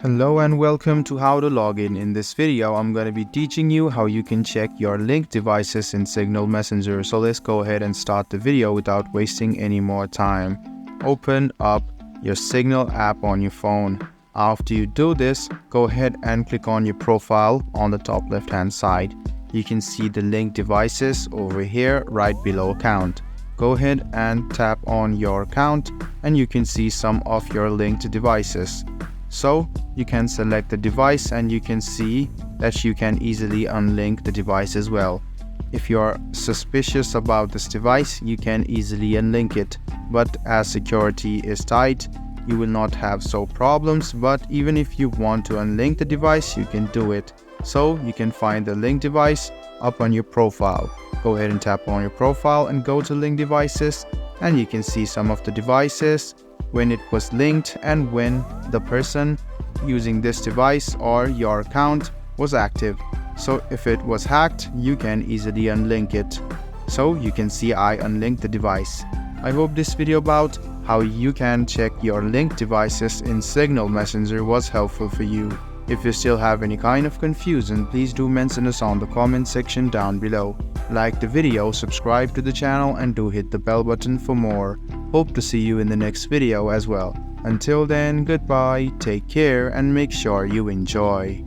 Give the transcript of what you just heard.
Hello and welcome to How to Login. In this video, I'm going to be teaching you how you can check your linked devices in Signal Messenger. So let's go ahead and start the video without wasting any more time. Open up your Signal app on your phone. After you do this, go ahead and click on your profile on the top left hand side. You can see the linked devices over here right below account. Go ahead and tap on your account and you can see some of your linked devices. So you can select the device and you can see that you can easily unlink the device as well. If you're suspicious about this device, you can easily unlink it, but as security is tight, you will not have so problems. But even if you want to unlink the device, you can do it. So you can find the link device up on your profile. Go ahead and tap on your profile and go to link devices, and you can see some of the devices, when it was linked and when the person using this device or your account was active. So if it was hacked, you can easily unlink it. So you can see I unlinked the device. I hope this video about how you can check your linked devices in Signal Messenger was helpful for you. If you still have any kind of confusion, please do mention us on the comment section down below. Like the video, subscribe to the channel and do hit the bell button for more. Hope to see you in the next video as well. Until then, goodbye, take care and make sure you enjoy.